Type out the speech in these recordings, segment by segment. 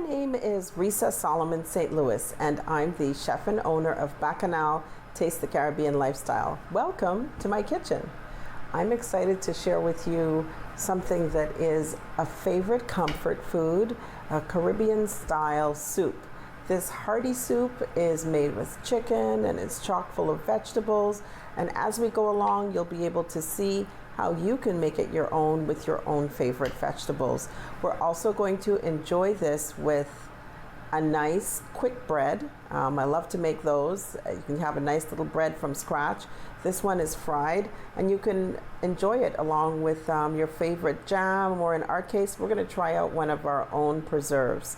name is Resa Solomon St. Louis, and I'm the chef and owner of Bacchanal Taste the Caribbean Lifestyle. Welcome to my kitchen. I'm excited to share with you something that is a favorite comfort food, a Caribbean style soup. This hearty soup is made with chicken and it's chock full of vegetables, and as we go along you'll be able to see how you can make it your own with your own favorite vegetables. We're also going to enjoy this with a nice quick bread. I love to make those. You can have a nice little bread from scratch. This one is fried and you can enjoy it along with your favorite jam, or in our case we're going to try out one of our own preserves.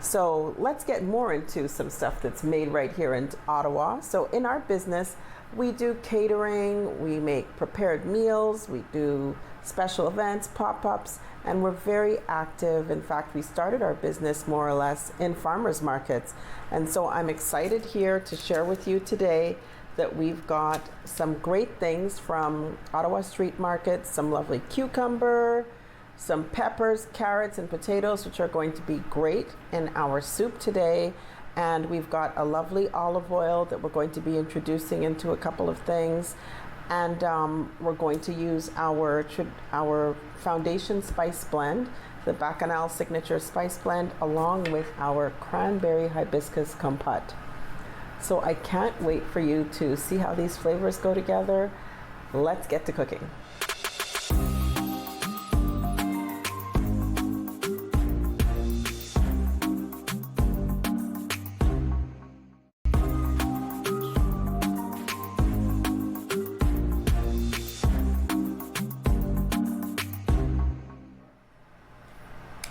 So let's get more into some stuff that's made right here in Ottawa. So in our business, we do catering, we make prepared meals, we do special events, pop-ups, and we're very active. In fact, we started our business more or less in farmers markets. And so I'm excited here to share with you today that we've got some great things from Ottawa street markets, some lovely cucumber, some peppers, carrots, and potatoes, which are going to be great in our soup today. And we've got a lovely olive oil that we're going to be introducing into a couple of things. And we're going to use our foundation spice blend, the Bacchanal Signature Spice Blend, along with our cranberry hibiscus compote. So I can't wait for you to see how these flavors go together. Let's get to cooking.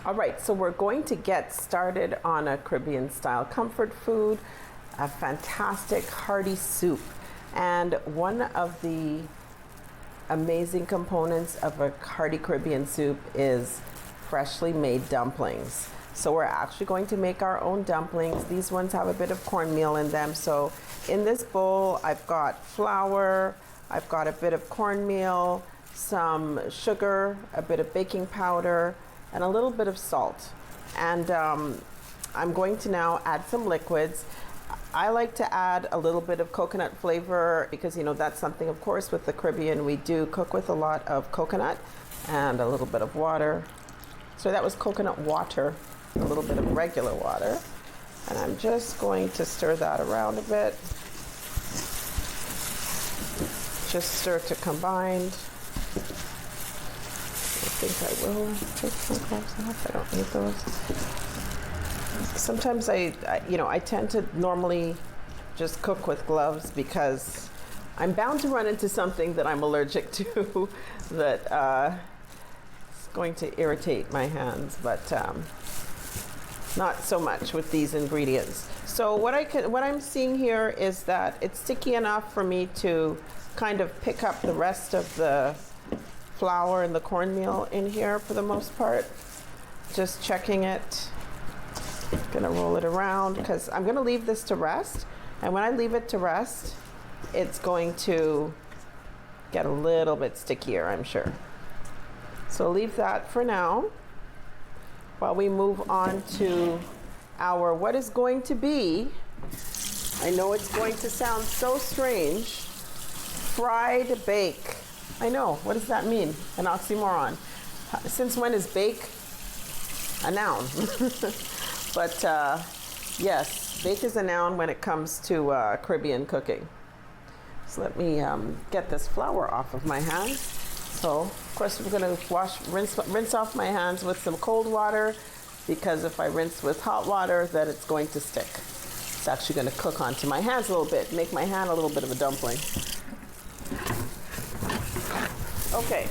All right, so we're going to get started on a Caribbean style comfort food, a fantastic hearty soup. And one of the amazing components of a hearty Caribbean soup is freshly made dumplings. So we're actually going to make our own dumplings. These ones have a bit of cornmeal in them. So in this bowl, I've got flour, I've got a bit of cornmeal, some sugar, a bit of baking powder, and a little bit of salt. And I'm going to now add some liquids. I like to add a little bit of coconut flavor because, you know, that's something, of course, with the Caribbean we do cook with a lot of coconut, and a little bit of water. So that was coconut water, a little bit of regular water. And I'm just going to stir that around a bit. Just stir to combine. I think I will take some gloves off. I don't need those. Sometimes I tend to normally just cook with gloves because I'm bound to run into something that I'm allergic to that is going to irritate my hands, but not so much with these ingredients. So what I'm seeing here is that it's sticky enough for me to kind of pick up the rest of the flour and the cornmeal in here for the most part. Just checking it. Gonna roll it around because I'm gonna leave this to rest, and when I leave it to rest it's going to get a little bit stickier, I'm sure. So leave that for now while we move on to our what is going to be, I know it's going to sound so strange, fried bake. I know, what does that mean? An oxymoron. Since when is bake a noun? But yes, bake is a noun when it comes to Caribbean cooking. So let me get this flour off of my hands. So of course we're gonna rinse off my hands with some cold water, because if I rinse with hot water then it's going to stick. It's actually gonna cook onto my hands a little bit, make my hand a little bit of a dumpling. Okay,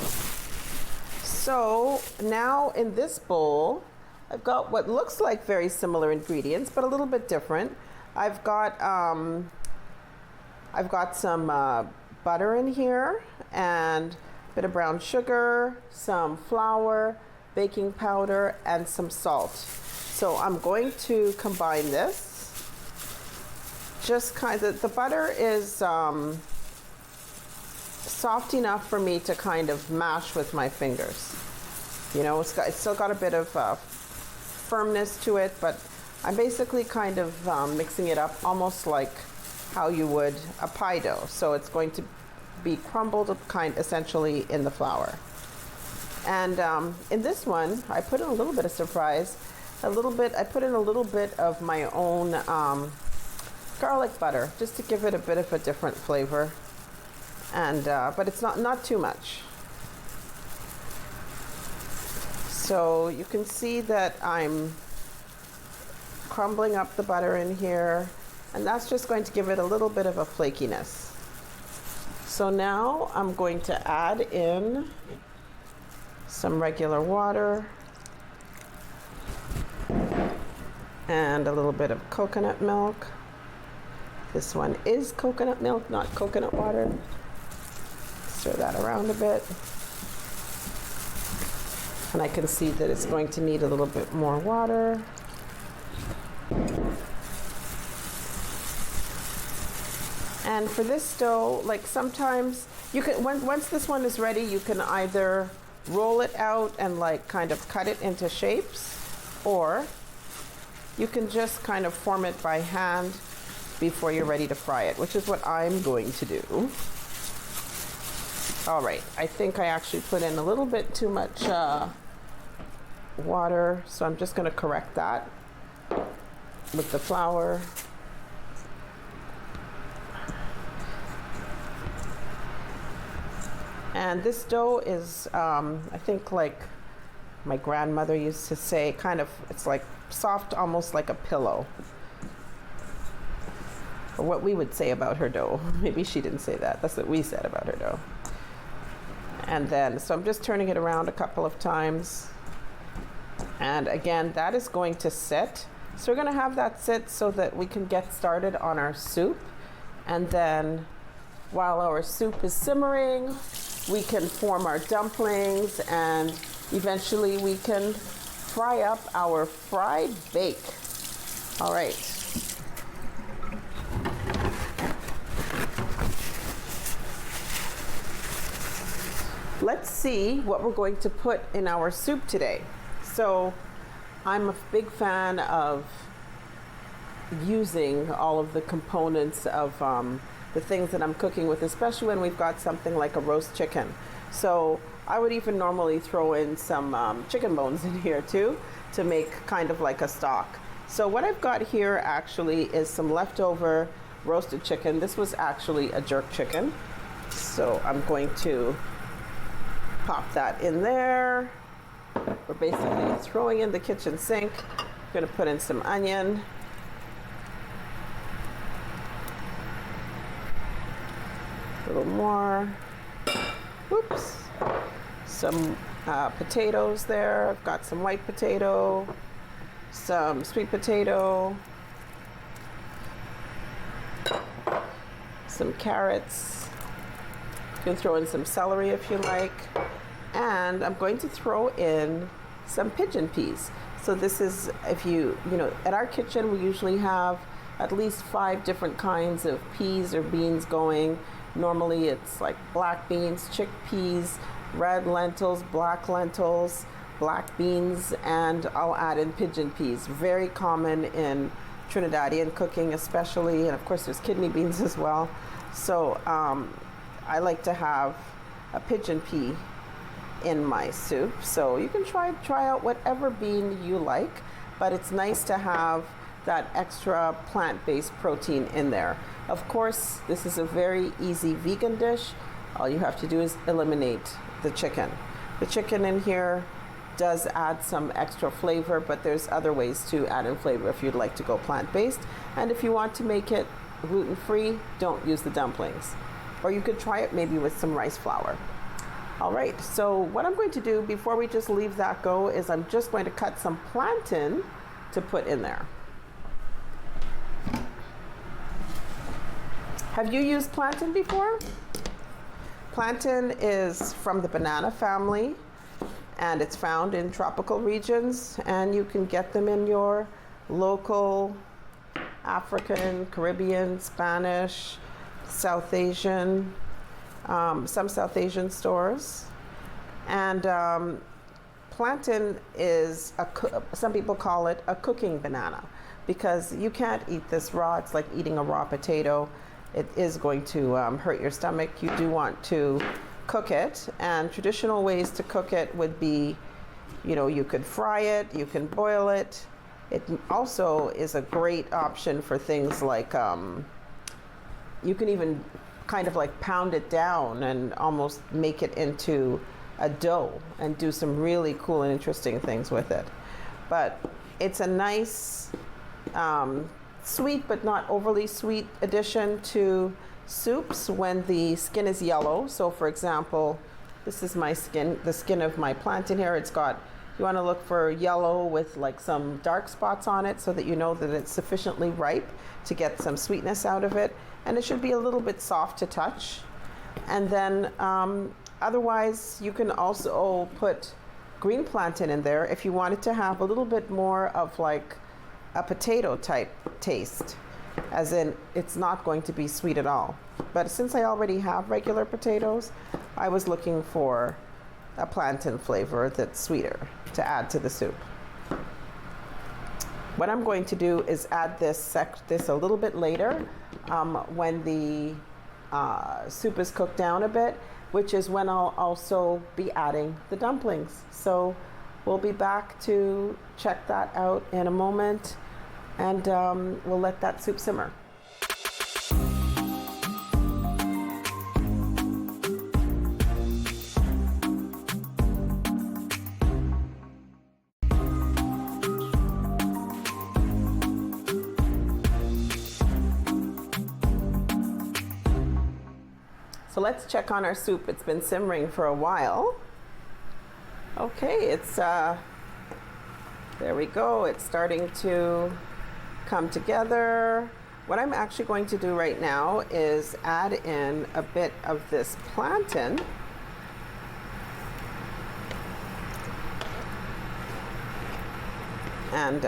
so now in this bowl, I've got what looks like very similar ingredients, but a little bit different. I've got some butter in here, and a bit of brown sugar, some flour, baking powder, and some salt. So I'm going to combine this. Just kind of, the butter is soft enough for me to kind of mash with my fingers. You know, it's still got a bit of firmness to it, but I'm basically kind of mixing it up almost like how you would a pie dough. So it's going to be crumbled essentially in the flour. And in this one, I put in a little bit of surprise. I put in a little bit of my own garlic butter, just to give it a bit of a different flavor. And but it's not too much. So you can see that I'm crumbling up the butter in here, and that's just going to give it a little bit of a flakiness. So now I'm going to add in some regular water and a little bit of coconut milk. This one is coconut milk, not coconut water. Stir that around a bit. And I can see that it's going to need a little bit more water. And for this dough, like sometimes you can, once this one is ready, you can either roll it out and like kind of cut it into shapes, or you can just kind of form it by hand before you're ready to fry it, which is what I'm going to do. All right, I think I actually put in a little bit too much water, so I'm just going to correct that with the flour. And this dough is, I think like my grandmother used to say, kind of, it's like soft, almost like a pillow. Or what we would say about her dough. Maybe she didn't say that. That's what we said about her dough. And then, so I'm just turning it around a couple of times. And again, that is going to sit. So we're going to have that sit so that we can get started on our soup. And then while our soup is simmering, we can form our dumplings, and eventually we can fry up our fried bake. All right. Let's see what we're going to put in our soup today. So I'm a big fan of using all of the components of the things that I'm cooking with, especially when we've got something like a roast chicken. So I would even normally throw in some chicken bones in here too, to make kind of like a stock. So what I've got here actually is some leftover roasted chicken. This was actually a jerk chicken. So I'm going to pop that in there. We're basically throwing in the kitchen sink. I'm gonna put in some onion. A little more. Whoops. Some potatoes there. I've got some white potato, some sweet potato, some carrots. You can throw in some celery if you like. And I'm going to throw in some pigeon peas. So this is, if you know, at our kitchen we usually have at least 5 different kinds of peas or beans going. Normally it's like black beans, chickpeas, red lentils, black beans, and I'll add in pigeon peas. Very common in Trinidadian cooking especially, and of course there's kidney beans as well. So I like to have a pigeon pea in my soup. So you can try out whatever bean you like, but it's nice to have that extra plant-based protein in there. Of course, this is a very easy vegan dish. All you have to do is eliminate the chicken. The chicken in here does add some extra flavor, but there's other ways to add in flavor if you'd like to go plant-based. And if you want to make it gluten-free, don't use the dumplings. Or you could try it maybe with some rice flour. All right, so what I'm going to do before we just leave that go is I'm just going to cut some plantain to put in there. Have you used plantain before? Plantain is from the banana family, and it's found in tropical regions, and you can get them in your local African, Caribbean, Spanish, South Asian, some South Asian stores. And plantain is, some people call it a cooking banana, because you can't eat this raw. It's like eating a raw potato. It is going to hurt your stomach. You do want to cook it, and traditional ways to cook it would be, you could fry it, you can boil it. It also is a great option for things like, you can even kind of like pound it down and almost make it into a dough and do some really cool and interesting things with it. But it's a nice, sweet but not overly sweet addition to soups when the skin is yellow. So for example, this is my skin, the skin of my plantain here. It's got, you want to look for yellow with like some dark spots on it so that you know that it's sufficiently ripe to get some sweetness out of it. And it should be a little bit soft to touch. And then otherwise you can also put green plantain in there if you want it to have a little bit more of like a potato type taste, as in it's not going to be sweet at all. But since I already have regular potatoes, I was looking for a plantain flavor that's sweeter to add to the soup. What I'm going to do is add this a little bit later when the soup is cooked down a bit, which is when I'll also be adding the dumplings. So we'll be back to check that out in a moment, and we'll let that soup simmer. So let's check on our soup. It's been simmering for a while. Okay, it's, there we go. It's starting to come together. What I'm actually going to do right now is add in a bit of this plantain. And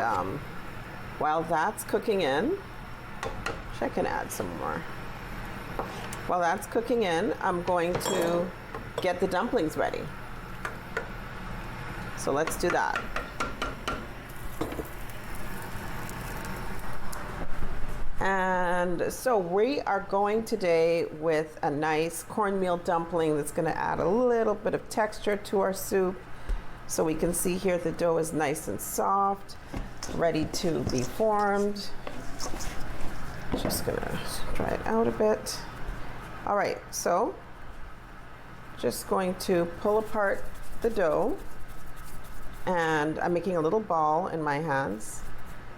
while that's cooking in, I can add some more. While that's cooking in, I'm going to get the dumplings ready. So let's do that. And so we are going today with a nice cornmeal dumpling that's going to add a little bit of texture to our soup. So we can see here the dough is nice and soft, ready to be formed. Just going to dry it out a bit. All right, so just going to pull apart the dough, and I'm making a little ball in my hands.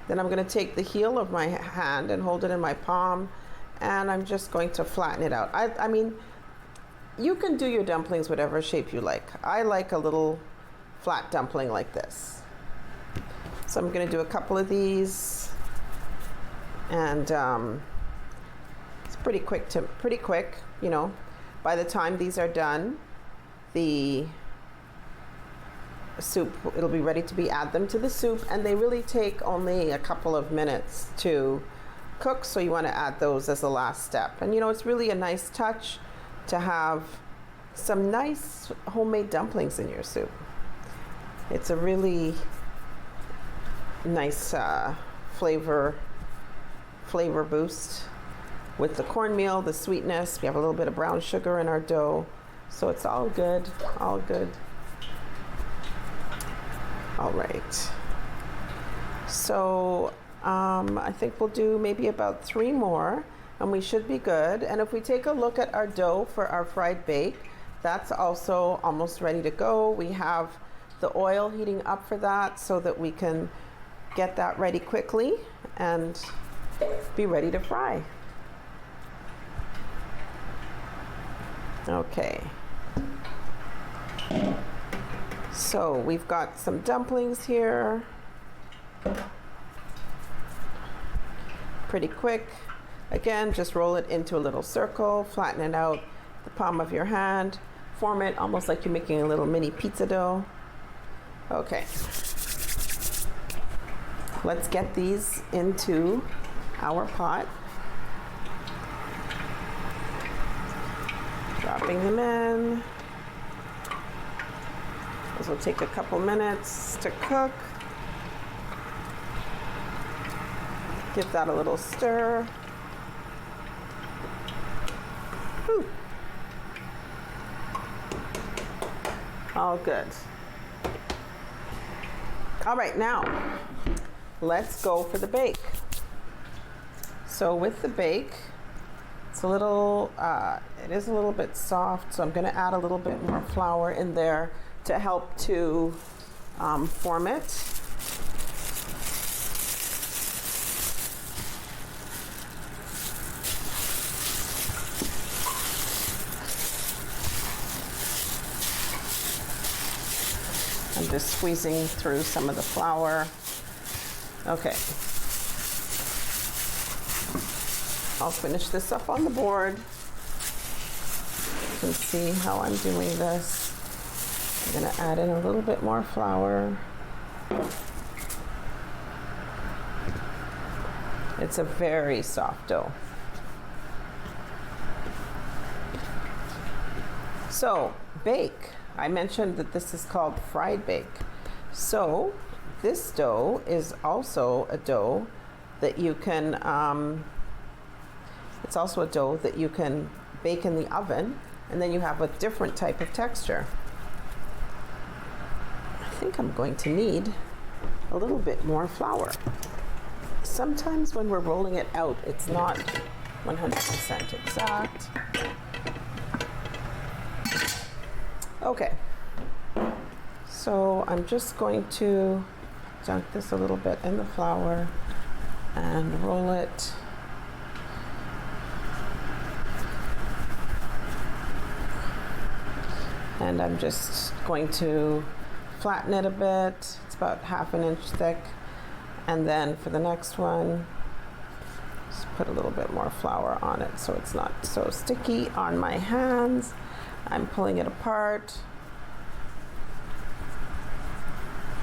Then I'm going to take the heel of my hand and hold it in my palm, and I'm just going to flatten it out. I mean, you can do your dumplings whatever shape you like. I like a little flat dumpling like this. So I'm going to do a couple of these, and pretty quick, by the time these are done, the soup, it'll be ready to add them to the soup, and they really take only a couple of minutes to cook, so you want to add those as the last step. And it's really a nice touch to have some nice homemade dumplings in your soup. It's a really nice flavor boost. With the cornmeal, the sweetness, we have a little bit of brown sugar in our dough. So it's all good, all good. All right. So I think we'll do maybe about 3 more, and we should be good. And if we take a look at our dough for our fried bake, that's also almost ready to go. We have the oil heating up for that so that we can get that ready quickly and be ready to fry. Okay, so we've got some dumplings here. Pretty quick. Again, just roll it into a little circle, flatten it out the palm of your hand, form it almost like you're making a little mini pizza dough. Okay, let's get these into our pot. Dropping them in. This will take a couple minutes to cook. Give that a little stir. Whew. All good. All right, now let's go for the bake. So with the bake, it's a little, it is a little bit soft, so I'm going to add a little bit more flour in there to help to form it. I'm just squeezing through some of the flour. Okay. I'll finish this up on the board. You can see how I'm doing this. I'm going to add in a little bit more flour. It's a very soft dough. So, bake. I mentioned that this is called fried bake. So, this dough is also a dough that you can, it's also a dough that you can bake in the oven, and then you have a different type of texture. I think I'm going to need a little bit more flour. Sometimes when we're rolling it out, it's not 100% exact. Okay, so I'm just going to dunk this a little bit in the flour and roll it. And I'm just going to flatten it a bit. It's about 1/2 inch thick. And then for the next one, just put a little bit more flour on it so it's not so sticky on my hands. I'm pulling it apart.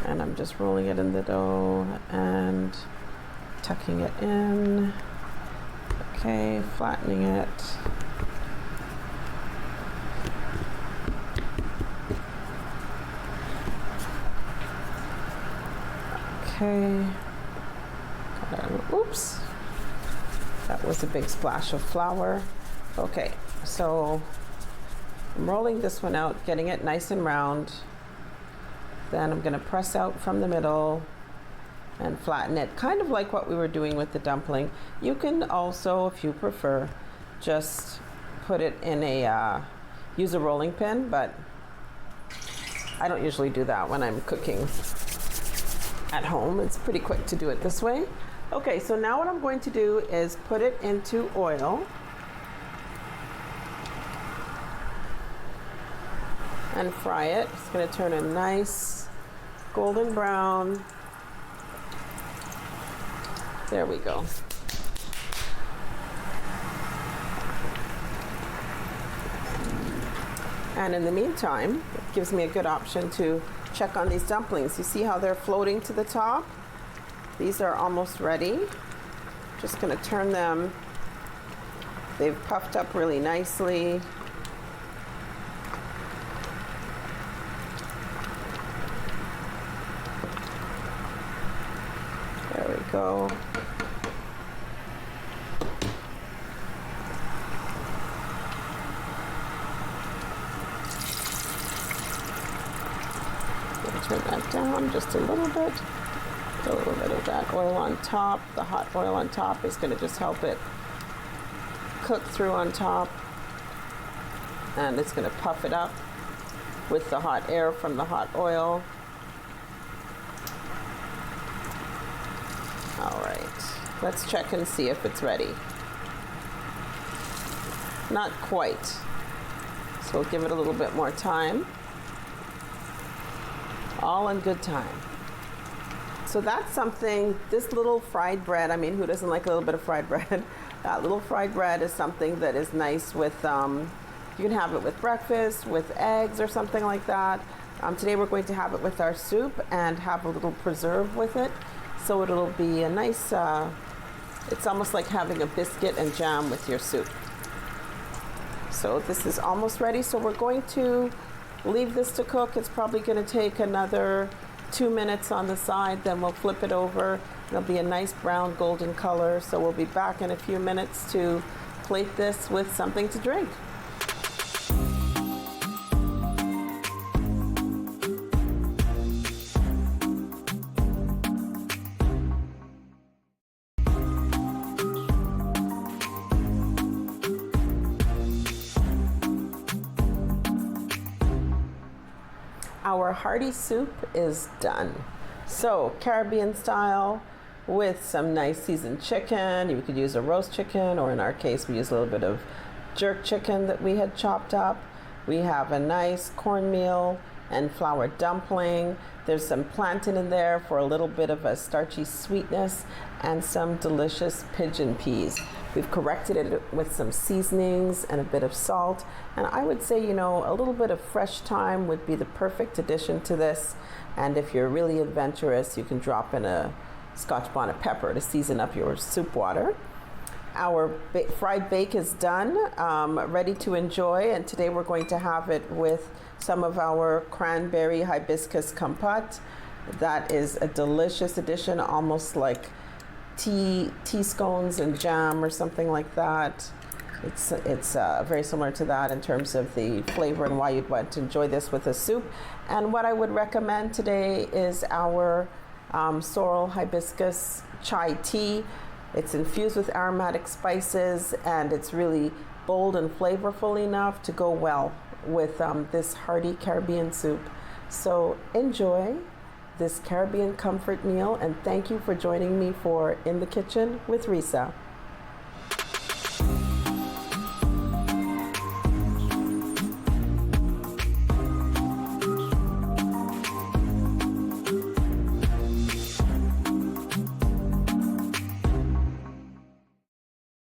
And I'm just rolling it in the dough and tucking it in. Okay, flattening it. Okay. Oops. That was a big splash of flour. Okay, so I'm rolling this one out, getting it nice and round. Then I'm going to press out from the middle and flatten it, kind of like what we were doing with the dumpling. You can also, if you prefer, just put it in a, use a rolling pin, but I don't usually do that when I'm cooking at home. It's pretty quick to do it this way. Okay, so now what I'm going to do is put it into oil. And fry it. It's going to turn a nice golden brown. There we go. And in the meantime, it gives me a good option to check on these dumplings. You see how they're floating to the top? These are almost ready. Just going to turn them. They've puffed up really nicely. There we go. Turn that down just a little bit. A little bit of that oil on top. The hot oil on top is going to just help it cook through on top. And it's going to puff it up with the hot air from the hot oil. All right, let's check and see if it's ready. Not quite. So we'll give it a little bit more time. All in good time. So that's something, this little fried bread, I mean, who doesn't like a little bit of fried bread? That little fried bread is something that is nice with, you can have it with breakfast, with eggs or something like that. Today we're going to have it with our soup and have a little preserve with it. So it'll be a nice, it's almost like having a biscuit and jam with your soup. So this is almost ready. So we're going to leave this to cook. It's probably going to take another 2 minutes on the side, then we'll flip it over. It'll be a nice brown golden color. So we'll be back in a few minutes to plate this with something to drink. Our hearty soup is done. So Caribbean style with some nice seasoned chicken. You could use a roast chicken, or in our case, we use a little bit of jerk chicken that we had chopped up. We have a nice cornmeal and flour dumpling. There's some plantain in there for a little bit of a starchy sweetness, and some delicious pigeon peas. We've corrected it with some seasonings and a bit of salt. And I would say, a little bit of fresh thyme would be the perfect addition to this. And if you're really adventurous, you can drop in a Scotch bonnet pepper to season up your soup water. Our fried bake is done, ready to enjoy. And today we're going to have it with some of our cranberry hibiscus compote. That is a delicious addition, almost like tea scones and jam or something like that. It's very similar to that in terms of the flavor and why you'd want to enjoy this with a soup. And what I would recommend today is our sorrel hibiscus chai tea. It's infused with aromatic spices, and it's really bold and flavorful enough to go well with this hearty Caribbean soup. So enjoy this Caribbean comfort meal, and thank you for joining me for In the Kitchen with Resa.